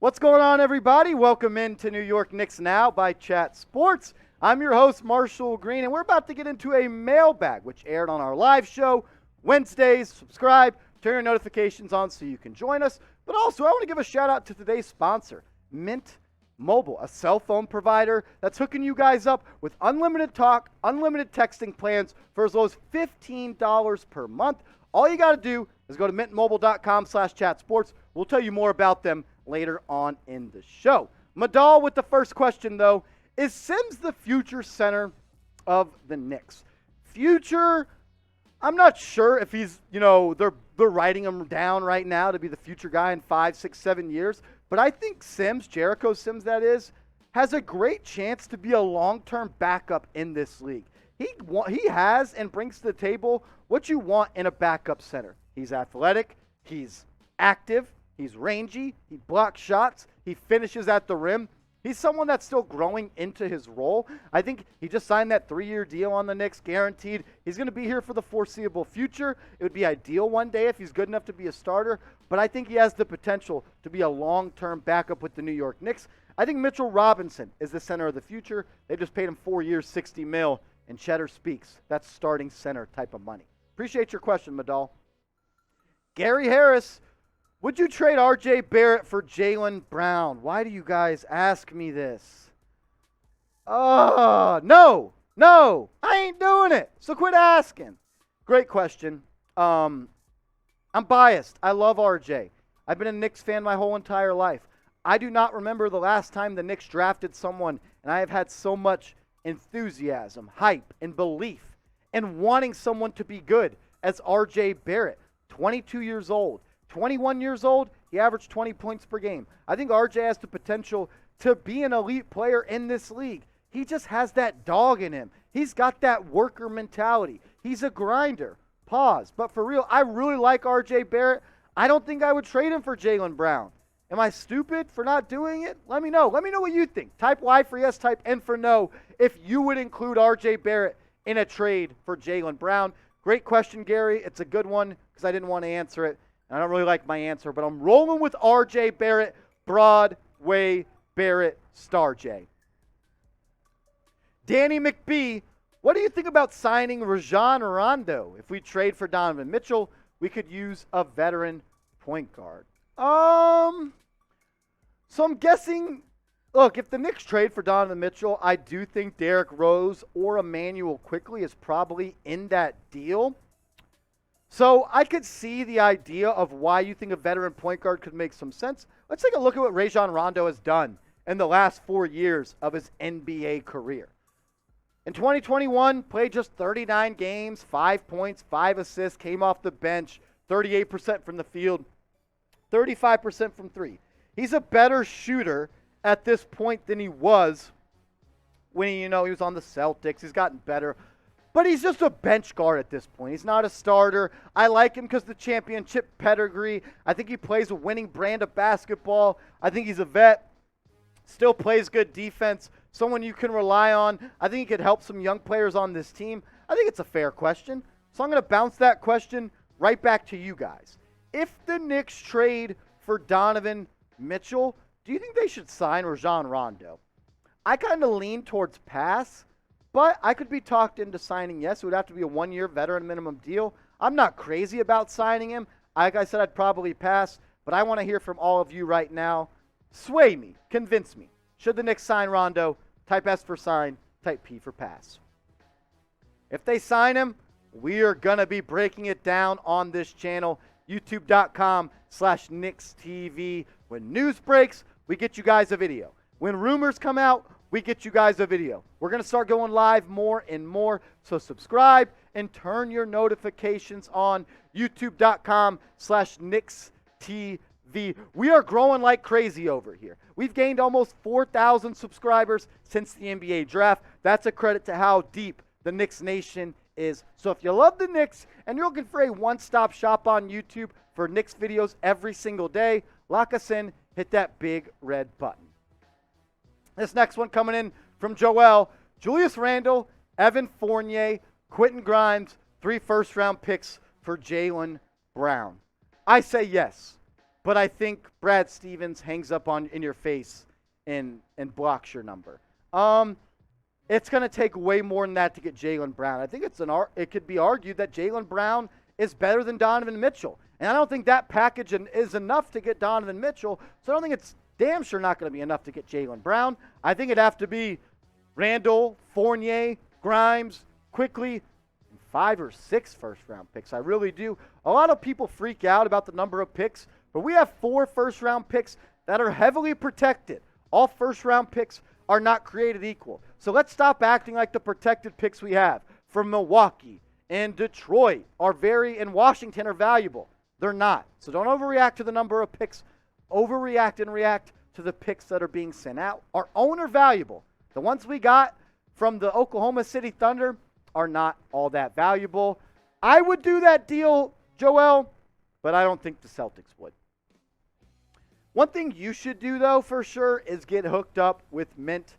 What's going on, everybody? Welcome into New York Knicks Now by Chat Sports. I'm your host, Marshall Green, and we're about to get into a mailbag, which aired on our live show Wednesdays. Subscribe, turn your notifications on so you can join us. But also, I want to give a shout out to today's sponsor, Mint Mobile, a cell phone provider that's hooking you guys up with unlimited talk, unlimited texting plans for as low as $15 per month. All you got to do is go to mintmobile.com/chatsports. We'll tell you more about them later on in the show. Madal with the first question, though. Is Sims the future center of the Knicks? Future, I'm not sure if he's, they're writing him down right now to be the future guy in 5, 6, 7 years. But I think Sims, Jericho Sims that is, has a great chance to be a long-term backup in this league. He has and brings to the table what you want in a backup center. He's athletic, he's active, he's rangy, he blocks shots, he finishes at the rim. He's someone that's still growing into his role. I think he just signed that 3-year deal on the Knicks, guaranteed. He's going to be here for the foreseeable future. It would be ideal one day if he's good enough to be a starter, but I think he has the potential to be a long-term backup with the New York Knicks. I think Mitchell Robinson is the center of the future. They just paid him 4 years, $60 million, and Cheddar speaks. That's starting center type of money. Appreciate your question, Madal. Gary Harris, would you trade R.J. Barrett for Jaylon Brown? Why do you guys ask me this? No, I ain't doing it. So quit asking. Great question. I'm biased. I love R.J. I've been a Knicks fan my whole entire life. I do not remember the last time the Knicks drafted someone, and I have had so much enthusiasm, hype, and belief and wanting someone to be good as R.J. Barrett. 22 years old. 21 years old, he averaged 20 points per game. I think RJ has the potential to be an elite player in this league. He just has that dog in him. He's got that worker mentality. He's a grinder. Pause. But for real, I really like RJ Barrett. I don't think I would trade him for Jaylon Brown. Am I stupid for not doing it? Let me know. Let me know what you think. Type Y for yes, type N for no if you would include RJ Barrett in a trade for Jaylon Brown. Great question, Gary. It's a good one because I didn't want to answer it. I don't really like my answer, but I'm rolling with R.J. Barrett, Broadway Barrett, Star J. Danny McBee, what do you think about signing Rajon Rondo? If we trade for Donovan Mitchell, we could use a veteran point guard. So I'm guessing, look, if the Knicks trade for Donovan Mitchell, I do think Derrick Rose or Emmanuel Quickley is probably in that deal. So I could see the idea of why you think a veteran point guard could make some sense. Let's take a look at what Rajon Rondo has done in the last 4 years of his NBA career. In 2021, played just 39 games, 5 points, 5 assists, came off the bench, 38% from the field, 35% from three. He's a better shooter at this point than he was when he was on the Celtics. He's gotten better. But he's just a bench guard at this point. He's not a starter. I like him because of the championship pedigree. I think he plays a winning brand of basketball. I think he's a vet. Still plays good defense. Someone you can rely on. I think he could help some young players on this team. I think it's a fair question. So I'm going to bounce that question right back to you guys. If the Knicks trade for Donovan Mitchell, do you think they should sign Rajon Rondo? I kind of lean towards pass. But I could be talked into signing yes. It would have to be a 1-year veteran minimum deal. I'm not crazy about signing him. Like I said, I'd probably pass. But I want to hear from all of you right now. Sway me. Convince me. Should the Knicks sign Rondo? Type S for sign. Type P for pass. If they sign him, we are going to be breaking it down on this channel. YouTube.com/KnicksTV. When news breaks, we get you guys a video. When rumors come out, we get you guys a video. We're going to start going live more and more. So subscribe and turn your notifications on. YouTube.com/KnicksTV. We are growing like crazy over here. We've gained almost 4,000 subscribers since the NBA draft. That's a credit to how deep the Knicks Nation is. So if you love the Knicks and you're looking for a one-stop shop on YouTube for Knicks videos every single day, lock us in, hit that big red button. This next one coming in from Joel. Julius Randle, Evan Fournier, Quetien Grimes, 3 first-round picks for Jaylon Brown. I say yes. but I think Brad Stevens hangs up in your face and blocks your number. It's going to take way more than that to get Jaylon Brown. I think it could be argued that Jaylon Brown is better than Donovan Mitchell. And I don't think that package is enough to get Donovan Mitchell. So I don't think it's damn sure not going to be enough to get Jaylon Brown. I think it'd have to be Randle, Fournier, Grimes, quickly, 5 or 6 first-round picks. I really do. A lot of people freak out about the number of picks, but we have 4 first-round picks that are heavily protected. All first-round picks are not created equal. So let's stop acting like the protected picks we have from Milwaukee and Detroit and Washington are valuable. They're not. So don't overreact to the number of picks. Overreact and react to the picks that are being sent out. Our own are valuable. The ones we got from the Oklahoma City Thunder are not all that valuable. I would do that deal, Joel, but I don't think the Celtics would. One thing you should do, though, for sure, is get hooked up with Mint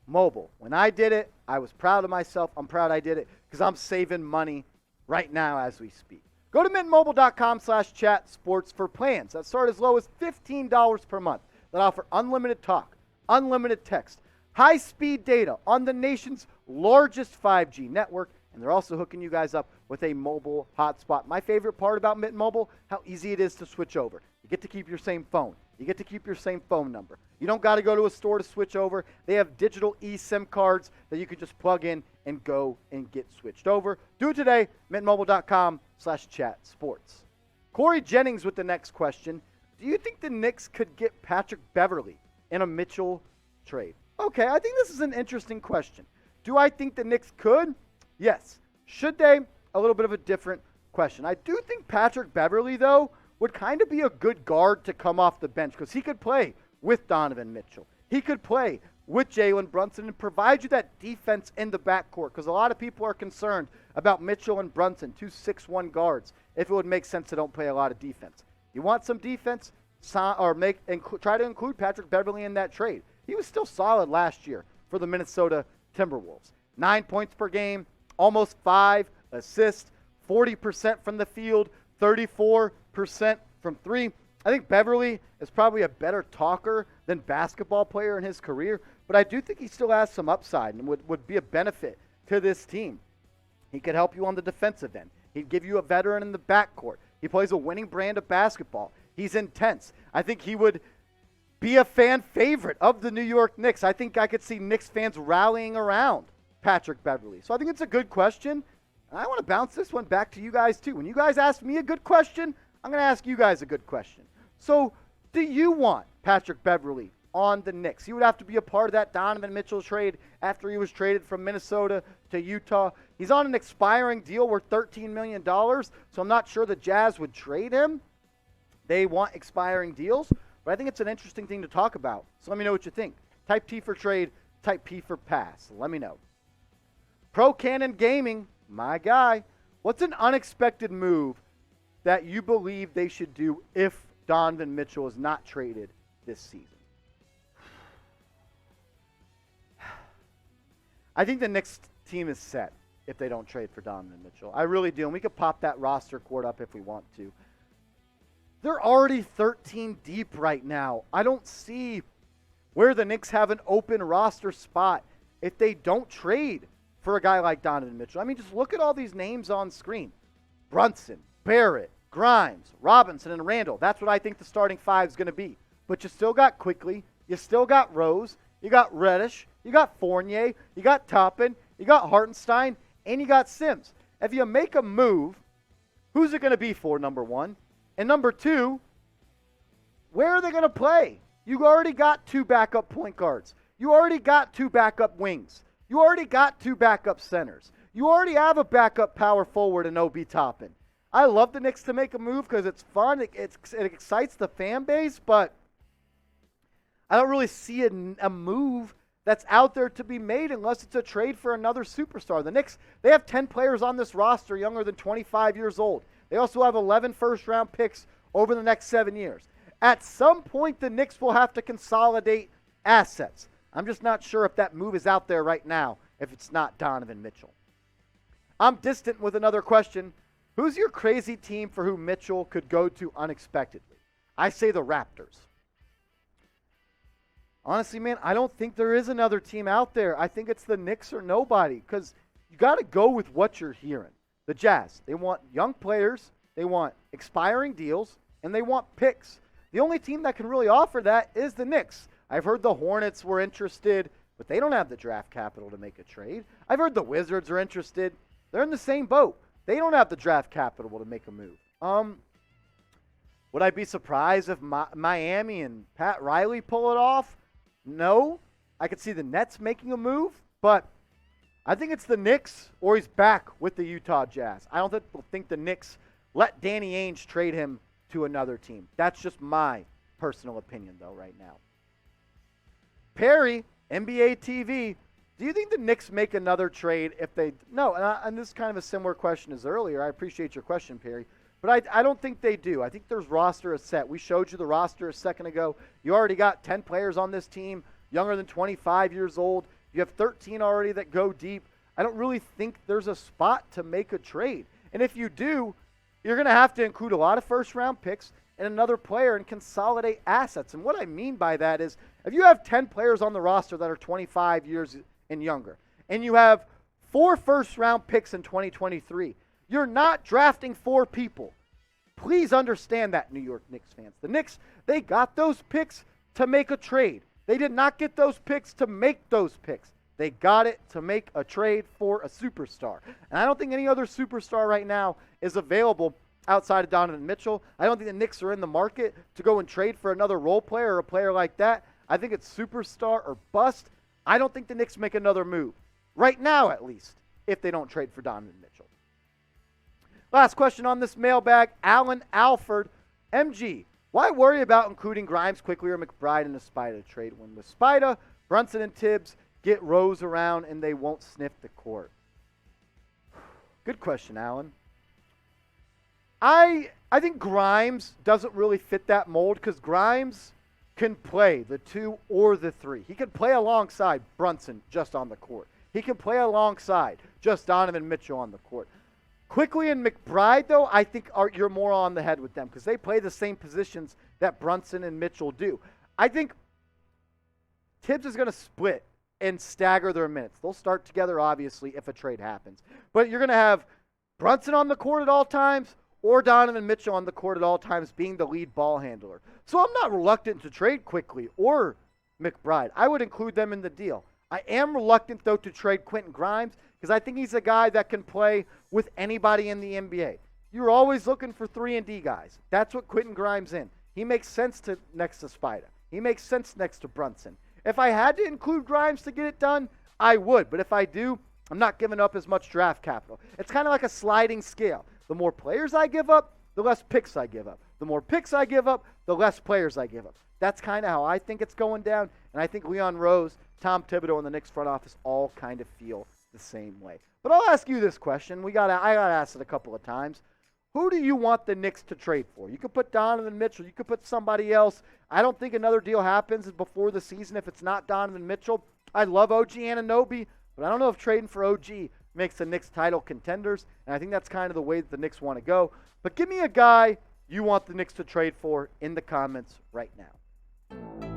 Mobile. When I did it, I was proud of myself. I'm proud I did it because I'm saving money right now as we speak. Go to mintmobile.com/chatsports for plans that start as low as $15 per month that offer unlimited talk, unlimited text, high-speed data on the nation's largest 5G network, and they're also hooking you guys up with a mobile hotspot. My favorite part about Mint Mobile, how easy it is to switch over. You get to keep your same phone. You get to keep your same phone number. You don't got to go to a store to switch over. They have digital eSIM cards that you can just plug in and go and get switched over. Do it today, mintmobile.com/chatsports. Corey Jennings with the next question. Do you think the Knicks could get Patrick Beverly in a Mitchell trade? Okay, I think this is an interesting question. Do I think the Knicks could? Yes. Should they? A little bit of a different question. I do think Patrick Beverly, though, would kind of be a good guard to come off the bench because he could play with Donovan Mitchell. He could play with Jalen Brunson and provide you that defense in the backcourt because a lot of people are concerned about Mitchell and Brunson, 2 6'1" guards, if it would make sense to don't play a lot of defense. You want some defense, try to include Patrick Beverly in that trade. He was still solid last year for the Minnesota Timberwolves. 9 points per game, almost 5 assists, 40% from the field, 34% from 3. I think Beverly is probably a better talker than basketball player in his career, but I do think he still has some upside and would be a benefit to this team. He could help you on the defensive end. He'd give you a veteran in the backcourt. He plays a winning brand of basketball. He's intense. I think he would be a fan favorite of the New York Knicks. I think I could see Knicks fans rallying around Patrick Beverly. So I think it's a good question. And I want to bounce this one back to you guys, too. When you guys ask me a good question, I'm going to ask you guys a good question. So do you want Patrick Beverly on the Knicks? He would have to be a part of that Donovan Mitchell trade after he was traded from Minnesota to Utah. He's on an expiring deal worth $13 million, so I'm not sure the Jazz would trade him. They want expiring deals, but I think it's an interesting thing to talk about. So let me know what you think. Type T for trade, type P for pass. Let me know. Pro Cannon Gaming, my guy. What's an unexpected move that you believe they should do if Donovan Mitchell is not traded this season? I think the Knicks team is set if they don't trade for Donovan Mitchell. I really do, and we could pop that roster court up if we want to. They're already 13 deep right now. I don't see where the Knicks have an open roster spot if they don't trade for a guy like Donovan Mitchell. I mean, just look at all these names on screen. Brunson, Barrett, Grimes, Robinson, and Randle. That's what I think the starting five is going to be. But you still got Quickly. You still got Rose. You got Reddish. You got Fournier. You got Toppin. You got Hartenstein. And you got Sims. If you make a move, who's it going to be for, number one? And number two, where are they going to play? You already got 2 backup point guards. You already got 2 backup wings. You already got 2 backup centers. You already have a backup power forward in Obi Toppin. I love the Knicks to make a move because it's fun. It excites the fan base, but I don't really see a move that's out there to be made unless it's a trade for another superstar. The Knicks, they have 10 players on this roster younger than 25 years old. They also have 11 first-round picks over the next 7 years. At some point, the Knicks will have to consolidate assets. I'm just not sure if that move is out there right now if it's not Donovan Mitchell. I'm distant with another question. Who's your crazy team for who Mitchell could go to unexpectedly? I say the Raptors. Honestly, man, I don't think there is another team out there. I think it's the Knicks or nobody, because you got to go with what you're hearing. The Jazz, they want young players, they want expiring deals, and they want picks. The only team that can really offer that is the Knicks. I've heard the Hornets were interested, but they don't have the draft capital to make a trade. I've heard the Wizards are interested. They're in the same boat. They don't have the draft capital to make a move. Would I be surprised if Miami and Pat Riley pull it off? No. I could see the Nets making a move, but I think it's the Knicks or he's back with the Utah Jazz. I don't think the Knicks let Danny Ainge trade him to another team. That's just my personal opinion, though, right now. Perry, NBA TV, do you think the Knicks make another trade if they – no, and this is kind of a similar question as earlier. I appreciate your question, Perry. But I don't think they do. I think their roster is set. We showed you the roster a second ago. You already got 10 players on this team, younger than 25 years old. You have 13 already that go deep. I don't really think there's a spot to make a trade. And if you do, you're going to have to include a lot of first-round picks and another player and consolidate assets. And what I mean by that is if you have 10 players on the roster that are 25 years and younger, and you have 4 first-round picks in 2023, you're not drafting 4 people. Please understand that, New York Knicks fans. The Knicks, they got those picks to make a trade. They did not get those picks to make those picks. They got it to make a trade for a superstar. And I don't think any other superstar right now is available outside of Donovan Mitchell. I don't think the Knicks are in the market to go and trade for another role player or a player like that. I think it's superstar or bust. I don't think the Knicks make another move. Right now, at least, if they don't trade for Donovan Mitchell. Last question on this mailbag. Alan Alford. MG, why worry about including Grimes, Quickly, or McBride in the Spida trade when with Spida, Brunson, and Tibbs get Rose around and they won't sniff the court? Good question, Alan. I think Grimes doesn't really fit that mold because Grimes can play the 2 or the 3. He can play alongside Brunson just on the court. He can play alongside just Donovan Mitchell on the court. Quickly and McBride, though, I think you're more on the head with them because they play the same positions that Brunson and Mitchell do. I think Tibbs is going to split and stagger their minutes. They'll start together, obviously, if a trade happens. But you're going to have Brunson on the court at all times or Donovan Mitchell on the court at all times being the lead ball handler. So I'm not reluctant to trade Quickly or McBride. I would include them in the deal. I am reluctant, though, to trade Quetien Grimes because I think he's a guy that can play with anybody in the NBA. You're always looking for 3-and-D guys. That's what Quetien Grimes in. He makes sense next to Spida. He makes sense next to Brunson. If I had to include Grimes to get it done, I would. But if I do, I'm not giving up as much draft capital. It's kind of like a sliding scale. The more players I give up, the less picks I give up. The more picks I give up, the less players I give up. That's kind of how I think it's going down. And I think Leon Rose, Tom Thibodeau, and the Knicks front office all kind of feel the same way. But I'll ask you this question. I got asked it a couple of times. Who do you want the Knicks to trade for? You could put Donovan Mitchell. You could put somebody else. I don't think another deal happens before the season if it's not Donovan Mitchell. I love OG Anunoby, but I don't know if trading for OG makes the Knicks title contenders, and I think that's kind of the way that the Knicks want to go. But give me a guy you want the Knicks to trade for in the comments right now.